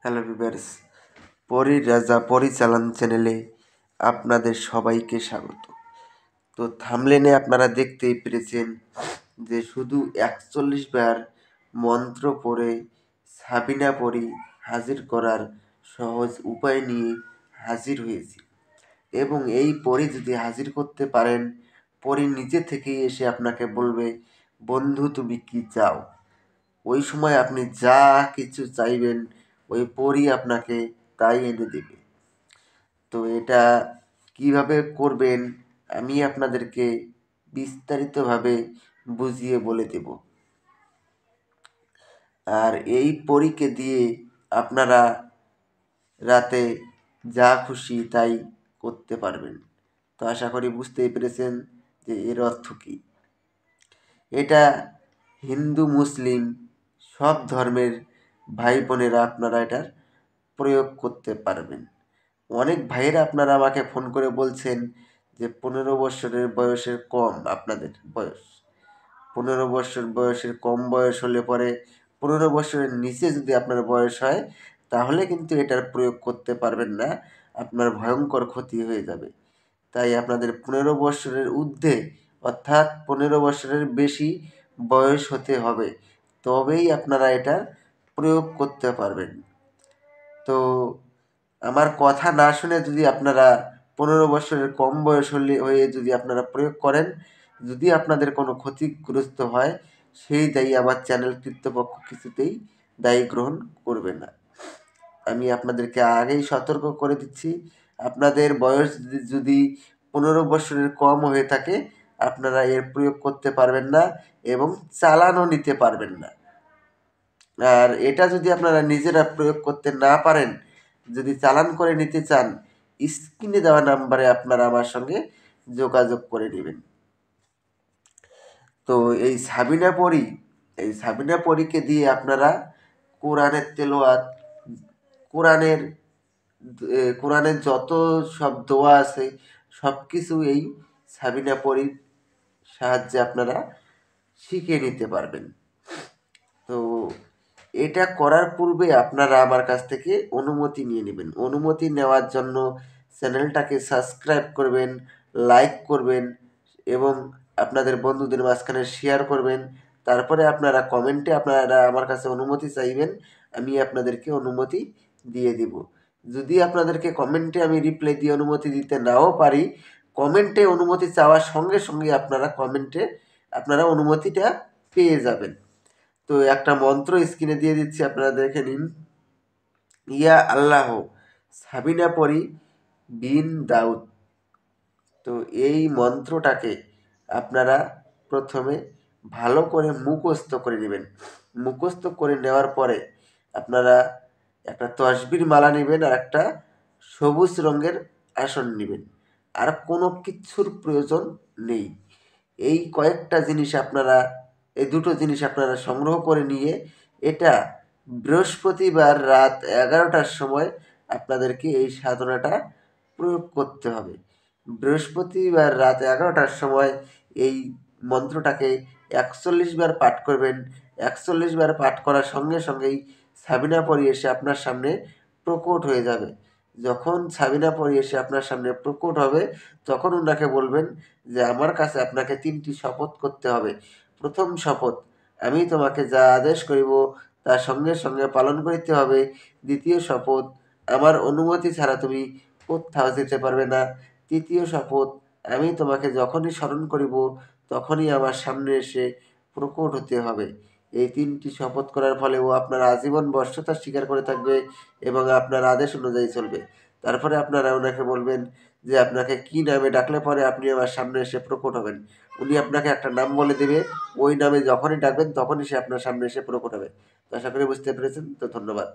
Hello viewers, পরীর রাজা পরিচালন চ্যানেলে আপনাদের সবাইকে স্বাগত। তো থাম্বনেলে আপনারা দেখতেই পেরেছেন যে শুধু ৪১ বার মন্ত্র পড়ে সাবিনা পরী হাজির করার সহজ উপায় নিয়ে হাজির হয়েছি। এবং এই পরী যদি হাজির করতে পারেন, পরী নিজে থেকেই এসে আপনাকে বলবে, বন্ধু তুমি কি চাও? ওই সময় আপনি যা কিছু চাইবেন ওই পরী আপনাকে তাই এনে দেবে। তো এটা কিভাবে করবেন আমি আপনাদেরকে বিস্তারিতভাবে বুঝিয়ে বলে দেব। আর এই পরীকে দিয়ে আপনারা রাতে যা খুশি তাই করতে পারবেন। তো আশা করি বুঝতেই পেরেছেন যে এর অর্থ কী। এটা হিন্দু মুসলিম সব ধর্মের ভাই বোনেরা আপনারা এটার প্রয়োগ করতে পারবেন। অনেক ভাইয়েরা আপনারা আমাকে ফোন করে বলছেন যে ১৫ বছরের বয়সের কম আপনাদের বয়স। ১৫ বছর বয়সের কম বয়স হলে পরে ১৫ বছরের নিচে যদি আপনার বয়স হয় তাহলে কিন্তু এটার প্রয়োগ করতে পারবেন না, আপনার ভয়ঙ্কর ক্ষতি হয়ে যাবে। তাই আপনাদের ১৫ বছরের ঊর্ধ্বে অর্থাৎ ১৫ বছরের বেশি বয়স হতে হবে, তবেই আপনারা এটার প্রয়োগ করতে পারবেন। তো আমার কথা না শুনে যদি আপনারা ১৫ বছরের কম বয়স হয়ে যদি আপনারা প্রয়োগ করেন, যদি আপনাদের কোনো ক্ষতিগ্রস্ত হয় সেই দায়ী আমার চ্যানেল কর্তৃপক্ষ কিছুতেই দায়ী গ্রহণ করবে না। আমি আপনাদেরকে আগেই সতর্ক করে দিচ্ছি, আপনাদের বয়স যদি ১৫ বছরের কম হয়ে থাকে আপনারা এর প্রয়োগ করতে পারবেন না এবং চালানও নিতে পারবেন না। আর এটা যদি আপনারা নিজেরা প্রয়োগ করতে না পারেন, যদি চালান করে নিতে চান, স্ক্রিনে দেওয়া নাম্বারে আপনারা আমার সঙ্গে যোগাযোগ করে নেবেন। তো এই সাবিনা পরীকে দিয়ে আপনারা কোরআনের তেলাওয়াত, কোরআনের কোরআনের যত সব দোয়া আছে সব কিছু এই সাবিনা পরীর সাহায্যে আপনারা শিখে নিতে পারবেন। তো এটা করার পূর্বে আপনারা আমার কাছ থেকে অনুমতি নিয়ে নেবেন। অনুমতি নেওয়ার জন্য চ্যানেলটাকে সাবস্ক্রাইব করবেন, লাইক করবেন এবং আপনাদের বন্ধুদের মাঝখানে শেয়ার করবেন। তারপরে আপনারা কমেন্টে আপনারা আমার কাছে অনুমতি চাইবেন, আমি আপনাদেরকে অনুমতি দিয়ে দিব। যদি আপনাদেরকে কমেন্টে আমি রিপ্লাই দিয়ে অনুমতি দিতে নাও পারি, কমেন্টে অনুমতি চাওয়ার সঙ্গে সঙ্গে আপনারা অনুমতিটা পেয়ে যাবেন। তো একটা মন্ত্র স্ক্রিনে দিয়ে দিচ্ছি, আপনারা দেখে নিন। ইয়া আল্লাহ সাবিনা পরী বিন দাউদ। তো এই মন্ত্রটাকে আপনারা প্রথমে ভালো করে মুখস্থ করে নেবেন। মুখস্থ করে নেওয়ার পরে আপনারা একটা তসবির মালা নেবেন আর একটা সবুজ রঙের আসন নেবেন। আর কোনো কিচ্ছুর প্রয়োজন নেই। এই কয়েকটা জিনিস আপনারা, এই দুটো জিনিস আপনারা সংগ্রহ করে নিয়ে এটা বৃহস্পতিবার রাত ১১টার সময় আপনাদেরকে এই সাধনাটা প্রয়োগ করতে হবে। বৃহস্পতিবার রাত ১১টার সময় এই মন্ত্রটাকে ৪১ বার পাঠ করবেন। ৪১ বার পাঠ করার সঙ্গে সঙ্গেই সাবিনা পরী এসে আপনার সামনে প্রকট হয়ে যাবে। যখন সাবিনা পরী এসে আপনার সামনে প্রকট হবে তখন উনাকে বলবেন যে আমার কাছে আপনাকে ৩টি শপথ করতে হবে। প্রথম শপথ, আমি তোমাকে যা আদেশ করিব তা সঙ্গে সঙ্গে পালন করিতে হবে। দ্বিতীয় শপথ, আমার অনুমতি ছাড়া তুমি কোত্থাও যেতে পারবে না। তৃতীয় শপথ, আমি তোমাকে যখনই স্মরণ করিব তখনই আমার সামনে এসে প্রকট হতে হবে। এই ৩টি শপথ করার ফলে ও আপনার আজীবন বশ্যতা স্বীকার করে থাকবে এবং আপনার আদেশ অনুযায়ী চলবে। তারপরে আপনারা ওনাকে বলবেন যে আপনাকে কী নামে ডাকলে পরে আপনি আমার সামনে এসে প্রকট হবেন। উনি আপনাকে একটা নাম বলে দেবে, ওই নামে যখনই ডাকবেন তখনই সে আপনার সামনে এসে প্রকট হবে। তো আশা করি বুঝতে পেরেছেন। তো ধন্যবাদ।